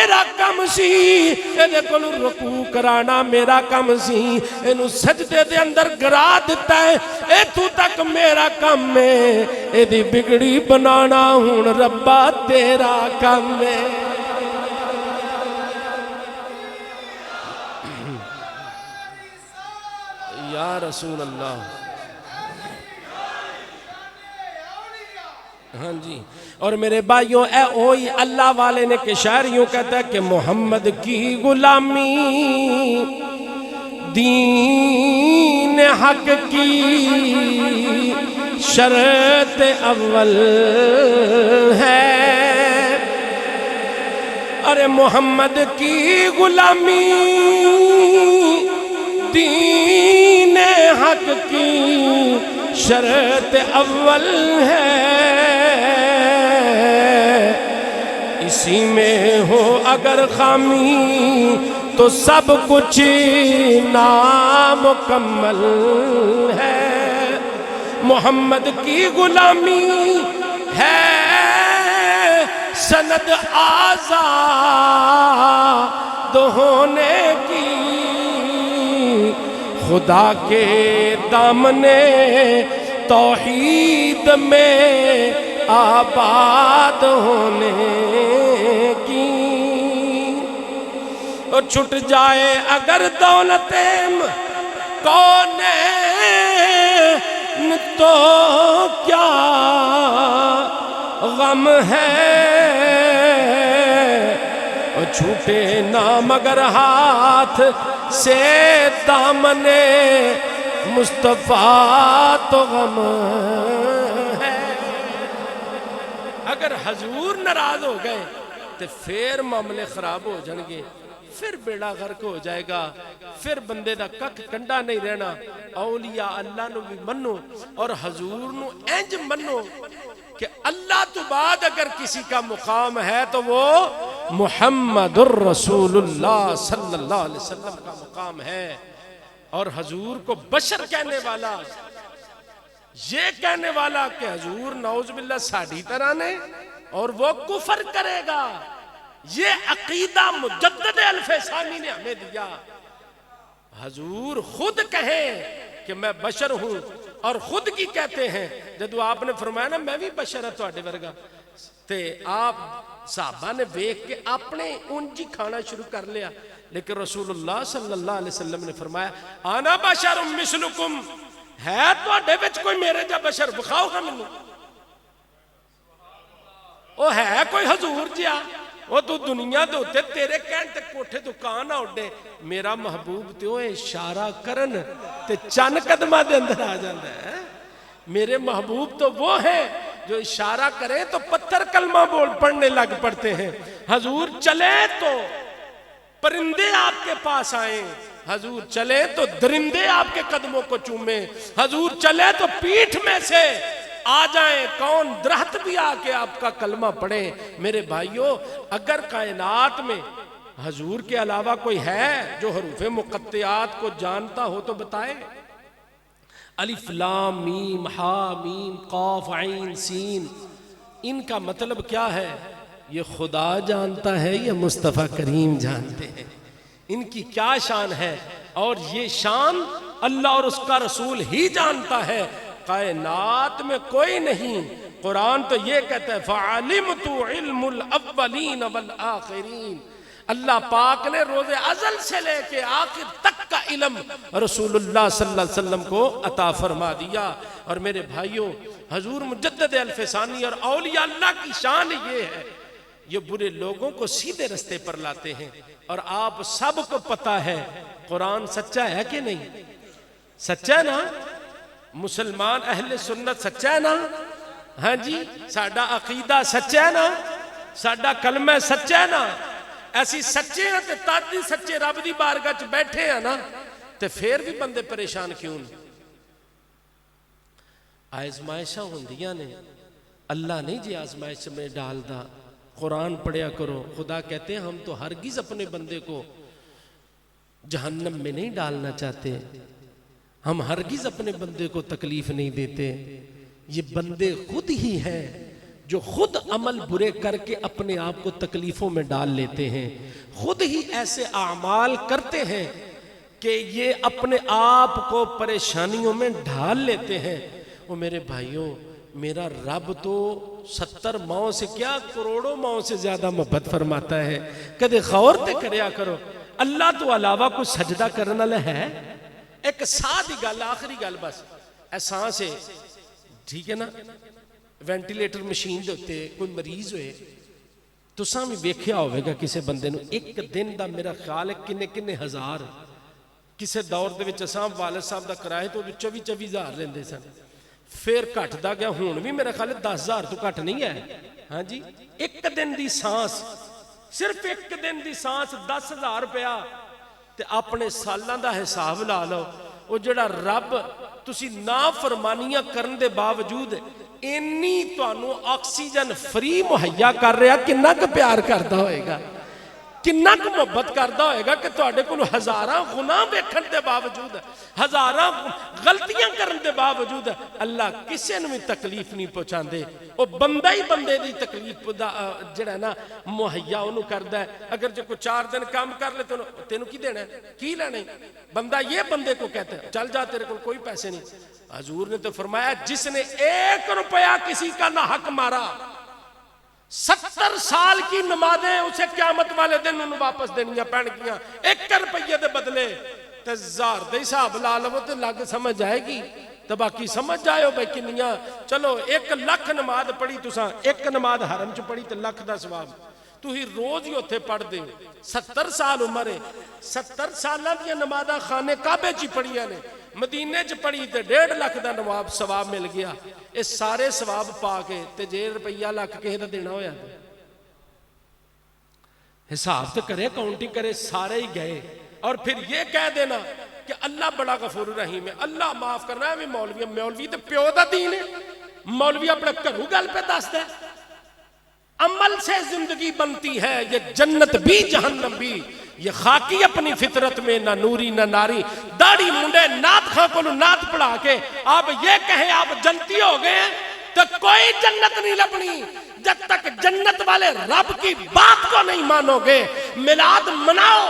میرا کم سی، ایدے کول رکوع کرانا میرا کم سی، اینو سجدے دے اندر گرا دیتا ہے، ایتھوں تک میرا کم ہے، ایدی بگڑی بنانا ہون ربا تیرا کم ہے۔ یا رسول اللہ، ہاں جی۔ اور میرے بھائیوں، اے اوئی اللہ والے نے کہ شاعر یوں کہتا ہے کہ محمد کی غلامی دین حق کی شرط اول ہے، ارے محمد کی غلامی دین حق کی شرط اول ہے، اسی میں ہو اگر خامی تو سب کچھ نامکمل ہے۔ محمد کی غلامی ہے سند آزاد ہونے کی، خدا کے دامن توحید میں آباد ہونے کی، اور چھٹ جائے اگر دولت کونین تو کیا غم ہے، اور چھوٹے نہ مگر ہاتھ سے دامن مصطفیٰ تو غم ہے۔ اگر حضور ناراض ہو گئے تو پھر معاملے خراب ہو جائیں گے، پھر بیڑا غرق ہو جائے گا، پھر بندے دا کک کنڈا نہیں رہنا۔ اولیاء اللہ نو بھی منو اور حضور نو انج منو کہ اللہ تو بعد اگر کسی کا مقام ہے تو وہ محمد الرسول اللہ صلی اللہ علیہ وسلم کا مقام ہے۔ اور حضور کو بشر کہنے والا، یہ کہنے والا کہ حضور نعوذ باللہ ساڑھی طرح نے اور وہ کفر کرے گا، یہ عقیدہ مجدد الفسانی نے ہمیں دیا۔ حضور خود کہیں کہ میں بشر ہوں اور خود کی کہتے ہیں، جدو آپ نے فرمایا نا میں بھی بشر ہے تواڈے ورگا، تے آپ صحابہ نے دیکھ کے اپنے اونجی کھانا شروع کر لیا، لیکن رسول اللہ صلی اللہ علیہ وسلم نے فرمایا آنا بشر مثلکم، ہے تواڈے وچ کوئی میرے جا بشر بخاؤ گا مینوں، وہ ہے کوئی حضور جیا، وہ تو دنیا دے ہوتے تیرے کہن تے کوٹھے دکان نہ اڈے، میرا محبوب تے وہ اشارہ کرن تے چند قدمہ دے اندر آ جاندہ ہے۔ میرے محبوب تو وہ ہیں جو اشارہ کریں تو پتھر کلمہ بول پڑھنے لگ پڑتے ہیں۔ حضور چلے تو پرندے آپ کے پاس آئیں، حضور چلے تو درندے آپ کے قدموں کو چومیں، حضور چلے تو پیٹھ میں سے آ جائیں کون درخت بھی آ کے آپ کا کلمہ پڑھیں۔ میرے بھائیوں، اگر کائنات میں حضور کے علاوہ کوئی ہے جو حروف مقطعات کو جانتا ہو تو بتائے۔ الف لام میم ہا میم قاف عین سین، ان کا مطلب کیا ہے؟ یہ خدا جانتا ہے یا مصطفیٰ کریم جانتے ہیں ان کی کیا شان ہے، اور یہ شان اللہ اور اس کا رسول ہی جانتا ہے، کائنات میں کوئی نہیں۔ قرآن تو یہ کہتا ہے فَعَلِمْتُ عِلْمُ الْأَوَّلِينَ وَالْآخِرِينَ، اللہ پاک نے روز ازل سے لے کے آخر تک کا علم رسول اللہ صلی اللہ علیہ وسلم کو عطا فرما دیا۔ اور میرے بھائیوں، حضور مجدد الفسانی اور اولیاء اللہ کی شان یہ ہے، یہ برے لوگوں کو سیدھے رستے پر لاتے ہیں۔ اور آپ سب کو پتا ہے قرآن سچا ہے کہ نہیں؟ سچا ہے نا؟ مسلمان اہل سنت سچا ہے نا؟ ہاں جی، ساڈا عقیدہ سچا ہے نا؟ ساڈا کلمہ سچا ہے نا؟ ایسی سچے ہیں تے تادی سچے رب دی بارگاہ چ بیٹھے ہیں نا، تے پھر بھی بندے پریشان کیوں نہیں؟ آزمائشاں ہوندیاں نے، اللہ نہیں جی آزمائش میں ڈال دا۔ قرآن پڑھیا کرو، خدا کہتے ہیں ہم تو ہرگز اپنے بندے کو جہنم میں نہیں ڈالنا چاہتے، ہم ہرگز اپنے بندے کو تکلیف نہیں دیتے، یہ بندے خود ہی ہیں جو خود عمل برے کر کے اپنے آپ کو تکلیفوں میں ڈال لیتے ہیں، خود ہی ایسے اعمال کرتے ہیں کہ یہ اپنے آپ کو پریشانیوں میں ڈال لیتے ہیں۔ وہ میرے بھائیوں، میرا رب تو 70 ماؤں سے کیا کروڑوں ماؤں سے زیادہ محبت فرماتا ہے۔ کدے غور تے کریا کرو، اللہ تو علاوہ کوئی سجدہ کرنے والا ہے؟ ایک سادی گل، آخری گل بس، احساس ہے، ٹھیک ہے نا، وینٹیلیٹر مشین دے ہوتے کوئی مریض ہوئے تو سامنے ویکھیا ہوئے گا کسے بندے نو ایک دن دا میرا خیال ہے کنے ہزار، کسے دور دے وچ اساں والد صاحب دا کرائے تو 24 ہزار لیندے سن، پھر گھٹدا گیا، ہن بھی میرا خیال ہے 10,000 تو گھٹ نہیں ہے۔ ہاں جی، ایک دن دی سانس، صرف ایک دن دی سانس 10,000 روپیہ، تے اپنے سالاں دا حساب لا لو۔ وہ جڑا رب تسی نافرمانیاں کرن دے باوجود اینی تانوں آکسیجن فری مہیا کر رہا، کنا کہ پیار کردا ہوئے گا، کنا کہ محبت کردا ہوئے گا کہ تواڈے کول ہزاراں گناہ ویکھن دے باوجود، ہزاراں غلطیاں کرن دے باوجود اللہ کسے نوں بھی تکلیف نہیں پہنچاندے۔ وہ بندہ ہی بندے دی تکلیف دا جڑا نا مہیا انہوں کردا ہے۔ اگر جو کوئی 4 دن کام کر لے تو تینوں کی دینا ہے، کی لینا ہے؟ بندہ یہ بندے کو کہتا ہے چل جا تیرے کو کوئی پیسے نہیں۔ حضور نے تو فرمایا جس نے 1 روپیہ کسی کا نہ حق مارا، 70 سال کی نمازیں اسے قیامت والے دن انہوں واپس دنیا پہن گیا 1 روپیے دے بدلے۔ تے 1000 دے حساب لا لو تے لگ سمجھ آئے گی، تو باقی سمجھ جائے بھائی کنیاں۔ چلو 1 لاکھ نماز پڑھی تساں، 1 نماز حرم چ پڑھی تے لاکھ دا ثواب، تو ہی روز ہی اتھے پڑھ دے۔ 70 سال عمر ہے، 70 سالاں دی نمازاں خانے کعبے چ پڑھیاں نے، مدینے چ پڑھی تے 1.5 لاکھ دا ثواب مل گیا۔ یہ سارے ثواب پا کے تے جے روپیہ لاکھ کہے دا دینا ہویا، حساب تو کرے، کاؤنٹنگ کرے، سارے ہی گئے۔ اور پھر یہ کہہ دینا کہ اللہ بڑا غفور رحیم ہے، اللہ معاف کرنا ہے۔ مولوی تے پیو دا دین ہے، مولوی اپنے گھروں گل پہ دستا ہے۔ عمل سے زندگی بنتی ہے، یہ جنت بھی جہنم بھی، یہ خاکی اپنی فطرت میں نہ نوری نہ ناری۔ داڑھی منڈے نعت خاں کو نعت پڑھا کے آپ یہ کہیں آپ جنتی ہو گئے تو کوئی جنت نہیں لبنی جب تک جنت والے رب کی بات کو نہیں مانو گے۔ میلاد مناؤ،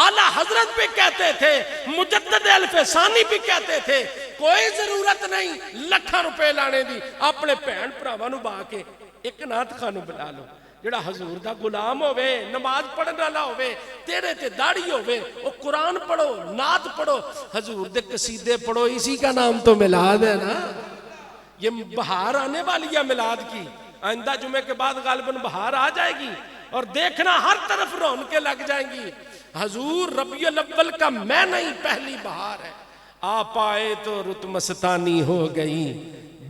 اعلیٰ حضرت بھی کہتے تھے، مجدد الف ثانی بھی کہتے تھے، کوئی ضرورت نہیں لکھاں روپے لانے دی، اپنے بہن بھراواں نوں با کے ایک نعت خانو بنا لو جڑا حضور دا غلام ہوئے، نماز پڑھن والا ہوئے، تیرے تے داڑھی ہوئے، وہ قرآن پڑھو، نعت پڑھو، حضور دے قصیدے پڑھو، اسی کا نام تو میلاد ہے نا۔ یہ بہار آنے والی ہے میلاد کی، آئندہ جمعے کے بعد غالباً بہار آ جائے گی اور دیکھنا ہر طرف رونقیں لگ جائیں گی۔ حضور ربیع الاول کا میں نہیں پہلی بہار ہے، آپ آئے تو رت مستانی ہو گئی،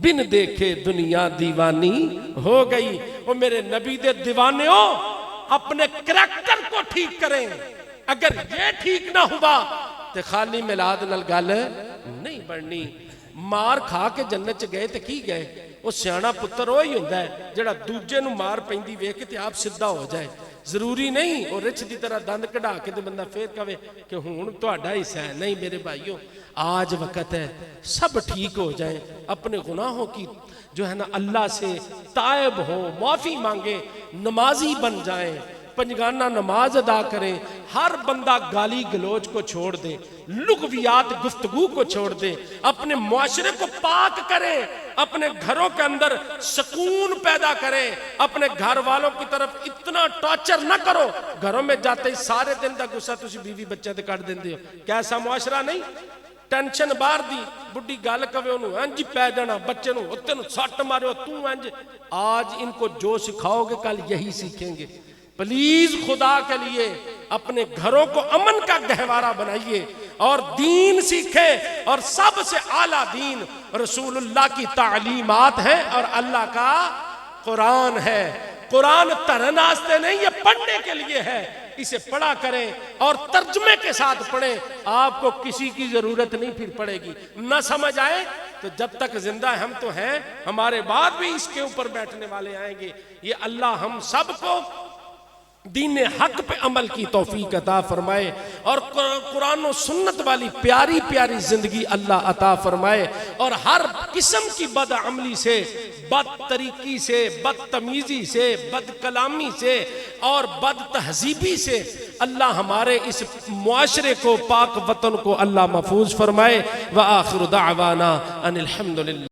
بن دیکھے دنیا دیوانی ہو گئی۔ وہ میرے نبی دے دیوانے ہو، اپنے کریکٹر کو ٹھیک کریں، اگر یہ ٹھیک نہ ہوا تو خالی میلاد نال گل نہیں بڑھنی۔ مار کھا کے جنت چ گئے تے کی گئے؟ وہ سیانا پتر وہی ہوندا ہے جڑا دوجے نو مار پیندی ویکھ تے آپ سیدھا ہو جائے۔ ضروری نہیں وہ رچھ دی طرح دند کڑا کے تے بندہ پھر کہے کہ ہن تہاڈا حصہ ہے۔ نہیں میرے بھائیوں، آج وقت ہے سب ٹھیک ہو جائیں، اپنے گناہوں کی جو ہے نا اللہ سے تائب ہو، معافی مانگے، نمازی بن جائیں، پنجگانہ نماز ادا کریں، ہر بندہ گالی گلوچ کو چھوڑ دے، لغویات گفتگو کو چھوڑ دے، اپنے معاشرے کو پاک کریں، اپنے گھروں کے اندر سکون پیدا کریں، اپنے گھر والوں کی طرف اتنا ٹارچر نہ کرو، گھروں میں جاتے ہی سارے دن دا غصہ تسی بیوی بچے تے کٹ دیندے ہو۔ کیسا معاشرہ نہیں؟ ٹینشن باہر دی، بڑی گل کہے انہوں انج پہ جانا، بچے نو ہوتے نو سٹ مارے تو انج۔ آج ان کو جو سکھاؤ گے کل یہی سیکھیں گے۔ پلیز خدا کے لیے اپنے گھروں کو امن کا گہوارہ بنائیے اور دین سیکھیں، اور سب سے اعلیٰ دین رسول اللہ کی تعلیمات ہیں اور اللہ کا قرآن ہے۔ قرآن ترن آستے نہیں، یہ پڑھنے کے لیے ہے، اسے پڑھا کریں اور ترجمے کے ساتھ پڑھیں، آپ کو کسی کی ضرورت نہیں پھر پڑے گی۔ نہ سمجھ آئے تو جب تک زندہ ہم تو ہیں، ہمارے بعد بھی اس کے اوپر بیٹھنے والے آئیں گے۔ یہ اللہ ہم سب کو دین حق پہ عمل کی توفیق عطا فرمائے، اور قرآن و سنت والی پیاری پیاری زندگی اللہ عطا فرمائے، اور ہر قسم کی بد عملی سے، بد طریقی سے، بدتمیزی سے، بد کلامی سے اور بد تہذیبی سے اللہ ہمارے اس معاشرے کو، پاک وطن کو اللہ محفوظ فرمائے۔ وآخر دعوانا ان الحمدللہ۔